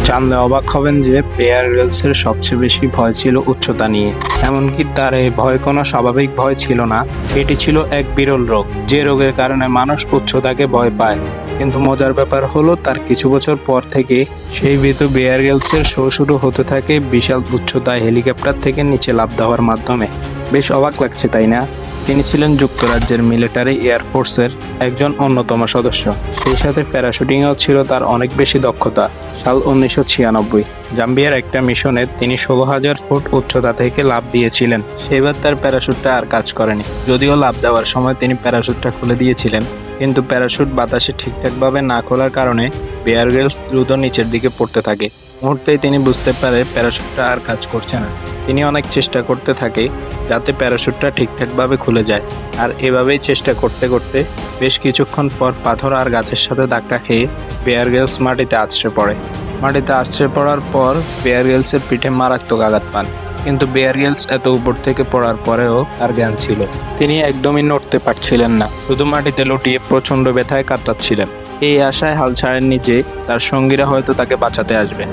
জানলে অবাক হবেন যে বেয়ার গ্রিলসের সবচেয়ে বেশি ভয় ছিল উচ্চতা নিয়ে। এমনকি তার এই ভয় কোনো স্বাভাবিক ভয় ছিল না, এটি ছিল এক বিরল রোগ, যে রোগের কারণে মানুষ উচ্চতাকে ভয় পায়। কিন্তু মজার ব্যাপার হলো, তার কিছু বছর পর থেকে সেই ভীতু বেয়ার গ্রিলসের শো শুরু হতে থাকে বিশাল উচ্চতায় হেলিকপ্টার থেকে নিচে লাফ দেওয়ার মাধ্যমে। বেশ অবাক লাগছে, তাই না? তিনি ছিলেন যুক্তরাজ্যের মিলিটারি এয়ারফোর্সের একজন অন্যতম সদস্য। সেই সাথে প্যারাশুটিংয়েও ছিল তার অনেক বেশি দক্ষতা। সাল 1996 জাম্বিয়ার একটা মিশনে তিনি 16,000 ফুট উচ্চতা থেকে লাফ দিয়েছিলেন। সেবার তার প্যারাশুটটা আর কাজ করেনি। যদিও লাফ দেওয়ার সময় তিনি প্যারাশুটটা খুলে দিয়েছিলেন, কিন্তু প্যারাশুট বাতাসে ঠিকঠাকভাবে না খোলার কারণে বেয়ার গ্রিলস দ্রুত নিচের দিকে পড়তে থাকে। মুহূর্তেই তিনি বুঝতে পারে প্যারাশুটটা আর কাজ করছে না। তিনি অনেক চেষ্টা করতে থাকে যাতে প্যারাশুটটা ঠিকঠাকভাবে খুলে যায়। আর এভাবেই চেষ্টা করতে করতে বেশ কিছুক্ষণ পর পাথর আর গাছের সাথে ধাক্কা খেয়ে বেয়ার গ্রিলস মাটিতে আছড়ে পড়ে। মাটিতে আছড়ে পড়ার পর বেয়ার গ্রিলসের পিঠে মারাত্মক আঘাত পান। কিন্তু বেয়ার গ্রিলস এত উপর থেকে পড়ার পরেও তার জ্ঞান ছিল। তিনি একদমই নড়তে পারছিলেন না, শুধু মাটিতে লুটিয়ে প্রচণ্ড ব্যথায় কাতরাচ্ছিলেন। এই আশায় হাল ছাড়েননি যে তার সঙ্গীরা হয়তো তাকে বাঁচাতে আসবে।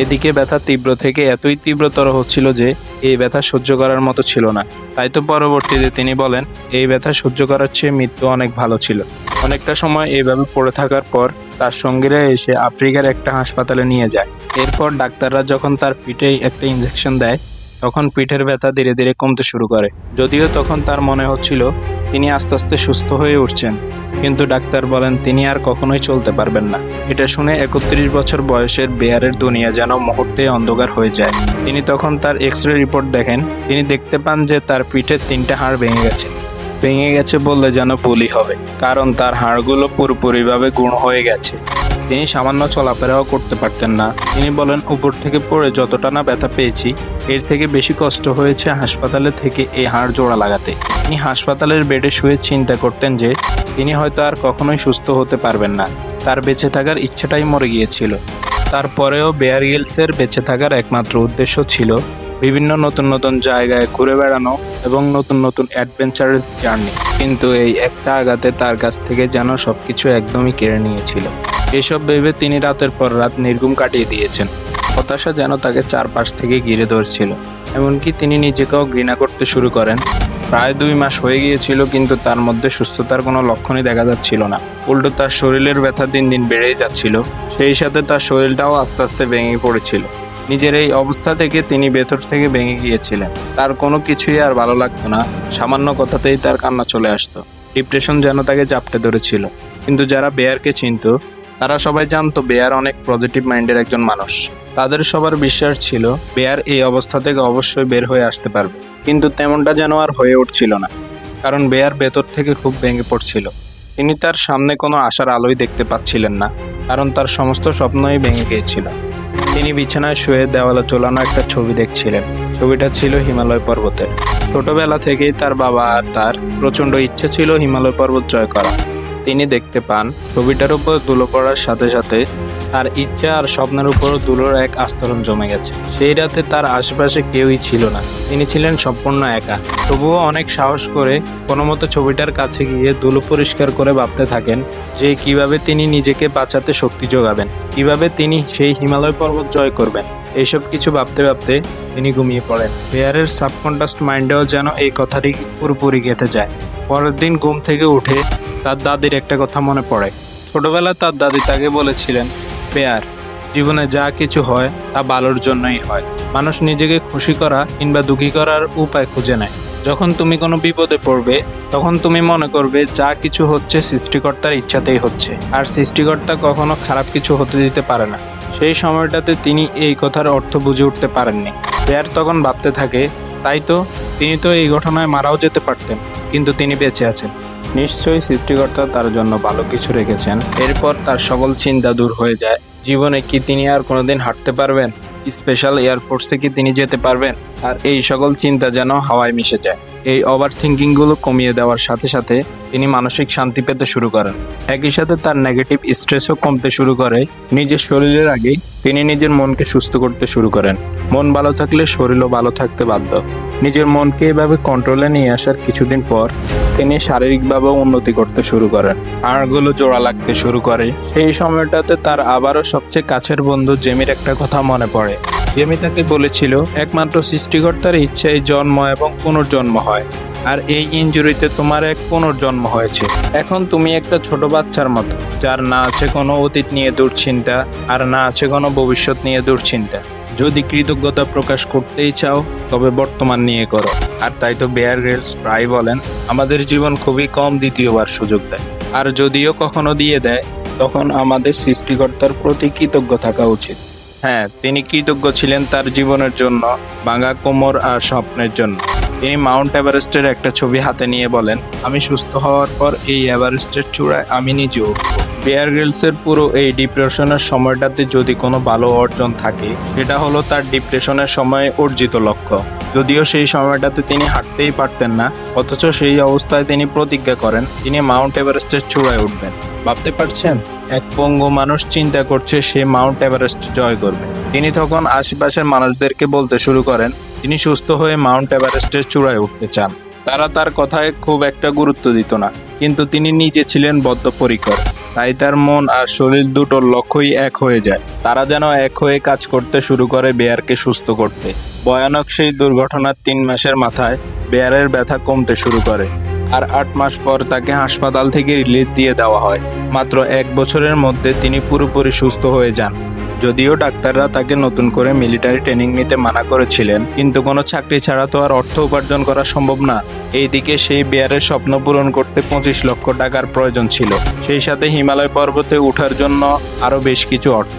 এদিকে ব্যথা তীব্র থেকে এতই তীব্রতর হচ্ছিল যে এই ব্যথা সহ্য করার মতো ছিল না। তাই তো পরবর্তীতে তিনি বলেন, এই ব্যথা সহ্য করার চেয়ে মৃত্যু অনেক ভালো ছিল। অনেকটা সময় এইভাবে পড়ে থাকার পর তার সঙ্গীরা এসে আফ্রিকার একটা হাসপাতালে নিয়ে যায়। এরপর ডাক্তাররা যখন তার পিঠে একটা ইনজেকশন দেয়, তখন পিঠের ব্যথা ধীরে ধীরে কমতে শুরু করে। যদিও তখন তার মনে হচ্ছিল তিনি আস্তে আস্তে সুস্থ হয়ে উঠছেন, কিন্তু ডাক্তার বলেন তিনি আর কখনোই চলতে পারবেন না। এটা শুনে 31 বছর বয়সের বেয়ারের দুনিয়া যেন মুহূর্তে অন্ধকার হয়ে যায়। তিনি তখন তার এক্স-রে রিপোর্ট দেখেন। তিনি দেখতে পান যে তার পিঠের 3টা হাড় ভেঙে গেছে বললে যেন ভুলই হবে, কারণ তার হাড়গুলো পুরোপুরিভাবে গুঁড়ো হয়ে গেছে। তিনি সামান্য চলাফেরাও করতে পারতেন না। তিনি বলেন, উপর থেকে পড়ে যতটা না ব্যথা পেয়েছি, এর থেকে বেশি কষ্ট হয়েছে হাসপাতালে থেকে এই হাড় জোড়া লাগাতে। তিনি হাসপাতালের বেডে শুয়ে চিন্তা করতেন যে তিনি হয়তো আর কখনোই সুস্থ হতে পারবেন না। তার বেঁচে থাকার ইচ্ছেটাই মরে গিয়েছিল। তারপরেও বেয়ার গ্রিলসের বেঁচে থাকার একমাত্র উদ্দেশ্য ছিল বিভিন্ন নতুন নতুন জায়গায় ঘুরে বেড়ানো এবং নতুন নতুন অ্যাডভেঞ্চারাস জার্নি। কিন্তু এই একটা আঘাতে তার কাছ থেকে যেন সবকিছু একদমই কেড়ে নিয়েছিল। এসব ভেবে তিনি রাতের পর রাত নির্ঘুম কাটিয়ে দিয়েছেন। হতাশা যেন তাকে চারপাশ থেকে ঘিরে ধরছিল। এমনকি তিনি নিজেকেও ঘৃণা করতে শুরু করেন। প্রায় 2 মাস হয়ে গিয়েছিল, কিন্তু তার মধ্যে সুস্থতার কোনো লক্ষণই দেখা যাচ্ছিল না। উল্টো তার শরীরের ব্যথা দিন দিন বেড়েই যাচ্ছিল। সেই সাথে তার শরীরটাও আস্তে আস্তে ভেঙে পড়েছিল। নিজের এই অবস্থা থেকে তিনি ভেতর থেকে ভেঙে গিয়েছিলেন। তার কোনো কিছুই আর ভালো লাগতো না। সামান্য কথাতেই তার কান্না চলে আসতো। ডিপ্রেশন যেন তাকে জাপটে ধরেছিল। কিন্তু যারা বেয়ারকে চিনত, তারা সবাই জানতো বেয়ার অনেক পজিটিভ মাইন্ডের একজন মানুষ। তাদের সবার বিশ্বাস ছিল বেয়ার এই অবস্থা থেকে অবশ্যই বের হয়ে আসতে পারবে। কিন্তু তেমনটা যেন আর হয়ে উঠছিল না, কারণ বেয়ার ভেতর থেকে খুব ভেঙে পড়ছিল। তিনি তার সামনে কোনো আশার আলোই দেখতে পাচ্ছিলেন না, কারণ তার সমস্ত স্বপ্নই ভেঙে গিয়েছিল। তিনি বিছানায় শুয়ে দেওয়ালে ঝোলানো একটা ছবি দেখছিলেন। ছবিটা ছিল হিমালয় পর্বতের। ছোটবেলা থেকেই তার বাবা আর তার প্রচণ্ড ইচ্ছে ছিল হিমালয় পর্বত জয় করা। তিনি দেখতে পান ছবিটার উপর ধুলো পড়ার সাথে সাথে তার ইচ্ছা আর স্বপ্নের উপরও ধুলোর এক আস্তরণ জমে গেছে। সেই রাতে তার আশেপাশে কেউই ছিল না। তিনি ছিলেন সম্পূর্ণ একা। তবুও অনেক সাহস করে কোনো মতো ছবিটার কাছে গিয়ে ধুলো পরিষ্কার করে ভাবতে থাকেন যে কিভাবে তিনি নিজেকে বাঁচাতে শক্তি যোগাবেন, কিভাবে তিনি সেই হিমালয় পর্বত জয় করবেন। এইসব কিছু ভাবতে ভাবতে তিনি ঘুমিয়ে পড়েন। বেয়ারের সাবকনশাস মাইন্ডেও যেন এই কথাটি পুরোপুরি গেঁথে যায়। পরের দিন ঘুম থেকে উঠে তার দাদির একটা কথা মনে পড়ে। ছোটবেলায় তার দাদি তাকে বলেছিলেন, বেয়ার, জীবনে যা কিছু হয় তা ভালোর জন্যই হয়। মানুষ নিজেকে খুশি করা কিংবা দুঃখী করার উপায় খুঁজে নেয়। যখন তুমি কোনো বিপদে পড়বে, তখন তুমি মনে করবে যা কিছু হচ্ছে সৃষ্টিকর্তার ইচ্ছাতেই হচ্ছে, আর সৃষ্টিকর্তা কখনো খারাপ কিছু হতে দিতে পারে না। সেই সময়টাতে তিনি এই কথার অর্থ বুঝে উঠতে পারেননি। বেয়ার তখন ভাবতে থাকে, তাই তো, তিনি তো এই ঘটনায় মারাও যেতে পারতেন, কিন্তু তিনি বেঁচে আছেন। নিশ্চয়ই সৃষ্টিকর্তা তার জন্য ভালো কিছু রেখেছেন। এরপর তার সকল চিন্তা দূর হয়ে যায়। জীবনে কি তিনি আর কোনোদিন হাঁটতে পারবেন? স্পেশাল এয়ারফোর্সে কি তিনি যেতে পারবেন? আর এই সকল চিন্তা যেন হাওয়ায় মিশে যায়। এই ওভার থিঙ্কিংগুলো কমিয়ে দেওয়ার সাথে সাথে তিনি মানসিক শান্তি পেতে শুরু করেন। একই সাথে তার নেগেটিভ স্ট্রেসও কমতে শুরু করে। নিজের শরীরের আগে তিনি নিজের মনকে সুস্থ করতে শুরু করেন। মন ভালো থাকলে শরীরও ভালো থাকতে বাধ্য। নিজের মনকে এভাবে কন্ট্রোলে নিয়ে আসার কিছুদিন পর তিনি শারীরিকভাবে উন্নতি করতে শুরু করেন। হাড়গুলো জোড়া লাগতে শুরু করে। সেই সময়টাতে তার আবারও সবচেয়ে কাছের বন্ধু জেমির একটা কথা মনে পড়ে। জেমি তাকে বলেছিল, একমাত্র সৃষ্টিকর্তার ইচ্ছায় জন্ম এবং পুনর্জন্ম হয়, আর এই ইনজুরিতে তোমার এক পুনর্জন্ম হয়েছে। এখন তুমি একটা ছোট বাচ্চার মতো, যার না আছে কোনো অতীত নিয়ে দুশ্চিন্তা আর না আছে কোনো ভবিষ্যৎ নিয়ে দুশ্চিন্তা। যদি কৃতজ্ঞতা প্রকাশ করতেই চাও তবে বর্তমান নিয়ে করো। আর তাই তো বেয়ার গ্রিলস প্রায় বলেন, আমাদের জীবন খুবই কম দ্বিতীয়বার সুযোগ দেয়, আর যদিও কখনো দিয়ে দেয় তখন আমাদের সৃষ্টিকর্তার প্রতি কৃতজ্ঞ থাকা উচিত। হ্যাঁ, তিনি কৃতজ্ঞ ছিলেন তার জীবনের জন্য, ভাঙা কোমর আর স্বপ্নের জন্য। তিনি মাউন্ট এভারেস্টের একটা ছবি হাতে নিয়ে বলেন, আমি সুস্থ হওয়ার পর এই এভারেস্টের চূড়ায় আমি নিজে উঠব। বেয়ার গ্রিলসের পুরো এই ডিপ্রেশনের সময়টাতে যদি কোনো ভালো অর্জন থাকে, সেটা হলো তার ডিপ্রেশনের সময়ে অর্জিত লক্ষ্য। যদিও সেই সময়টাতে তিনি হাঁটতেই পারতেন না, অথচ সেই অবস্থায় তিনি প্রতিজ্ঞা করেন তিনি মাউন্ট এভারেস্টের চূড়ায় উঠবেন। ভাবতে পারছেন, এক পঙ্গু মানুষ চিন্তা করছে সে মাউন্ট এভারেস্ট জয় করবে। তিনি তখন আশেপাশের মানুষদেরকে বলতে শুরু করেন তিনি সুস্থ হয়ে মাউন্ট এভারেস্টের চূড়ায় উঠতে চান। তারা তার কথায় খুব একটা গুরুত্ব দিত না, কিন্তু তিনি নিজে ছিলেন বদ্ধপরিকর। তাই তার মন আর শরীর দুটোর লক্ষ্যই এক হয়ে যায়। তারা যেন এক হয়ে কাজ করতে শুরু করে বেয়ারকে সুস্থ করতে। ভয়ানক সেই দুর্ঘটনার 3 মাসের মাথায় বেয়ারের ব্যথা কমতে শুরু করে, আর 8 মাস পর তাকে হাসপাতাল থেকে রিলিজ দিয়ে দেওয়া হয়। মাত্র 1 বছরের মধ্যে তিনি পুরোপুরি সুস্থ হয়ে যান। যদিও ডাক্তাররা তাকে নতুন করে মিলিটারি ট্রেনিং নিতে মানা করেছিলেন, কিন্তু কোনো চাকরি ছাড়া তো আর অর্থ উপার্জন করা সম্ভব না। এইদিকে সেই বেয়ারের স্বপ্ন পূরণ করতে 25 লক্ষ টাকার প্রয়োজন ছিল, সেই সাথে হিমালয় পর্বতে ওঠার জন্য আরও বেশ কিছু অর্থ।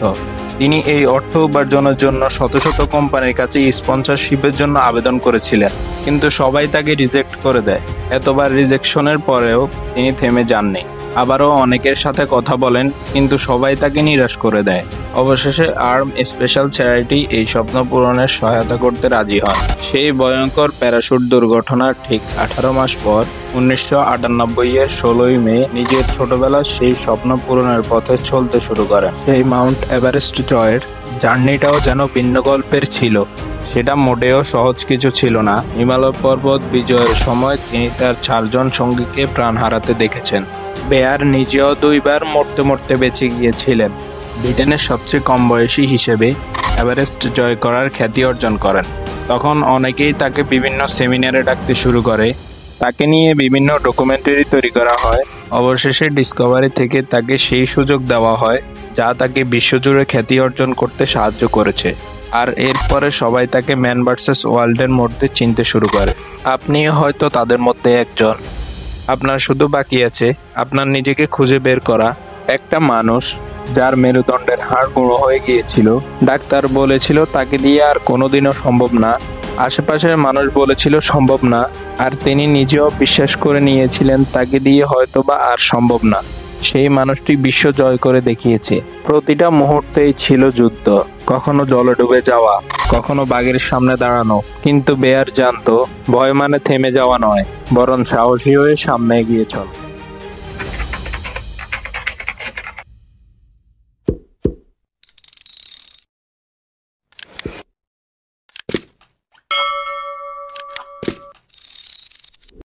তিনি এই অর্থ উপার্জনের জন্য শত শত কোম্পানির কাছে স্পন্সরশিপের জন্য আবেদন করেছিলেন, কিন্তু সবাই তাকে রিজেক্ট করে দেয়। এতবার রিজেকশনের পরেও তিনি থেমে যাননি। আবারও অনেকের সাথে কথা বলেন, কিন্তু সবাই তাকে নিরাশ করে দেয়। অবশেষে আর্ম স্পেশাল চ্যারিটি এই স্বপ্ন পূরণের সহায়তা করতে রাজি হন। সেই ভয়ঙ্কর প্যারাশুট দুর্ঘটনার ঠিক 18 মাস পর 1998-এর 16ই মে নিজের ছোটবেলার সেই স্বপ্ন পূরণের পথে চলতে শুরু করেন। সেই মাউন্ট এভারেস্ট জয়ের জার্নিটাও যেন ভিন্ন গল্পের ছিল। সেটা মোটেও সহজ কিছু ছিল না। হিমালয় পর্বত বিজয়ের সময় তিনি তার 4 জন সঙ্গীকে প্রাণ হারাতে দেখেছেন। বেয়ার নিজেও 2 বার মরতে মরতে বেঁচে গিয়েছিলেন। ব্রিটেনের সবচেয়ে কম বয়সী হিসেবে এভারেস্ট জয় করার খ্যাতি অর্জন করেন। তখন অনেকেই তাকে বিভিন্ন সেমিনারে ডাকতে শুরু করে, তাকে নিয়ে বিভিন্ন ডকুমেন্টারি তৈরি করা হয়। অবশেষে ডিসকভারি থেকে তাকে সেই সুযোগ দেওয়া হয় যা তাকে বিশ্বজুড়ে খ্যাতি অর্জন করতে সাহায্য করেছে। আর এরপরে সবাই তাকে ম্যান ভার্সেস ওয়ার্ল্ডের মধ্যে চিনতে শুরু করে। আপনিও হয়তো তাদের মধ্যে একজন। আপনার শুধু বাকি আছে আপনার নিজেকে খুঁজে বের করা। একটা মানুষ যার মেরুদণ্ডের হাড় গুঁড়ো হয়ে গিয়েছিল, ডাক্তার বলেছিল তাকে দিয়ে আর কোনোদিনও সম্ভব না, আশেপাশের মানুষ বলেছিল সম্ভব না, আর তিনি নিজেও বিশ্বাস করে নিয়েছিলেন তাকে দিয়ে হয়তোবা আর সম্ভব না। সেই মানুষটি বিশ্ব জয় করে দেখিয়েছে। প্রতিটা মুহূর্তেই ছিল যুদ্ধ, কখনো জলে ডুবে যাওয়া, কখনো বাঘের সামনে দাঁড়ানো। কিন্তু বেয়ার জানতো ভয় মানে থেমে যাওয়া নয়, বরং সাহসী হয়ে সামনে এগিয়ে চল।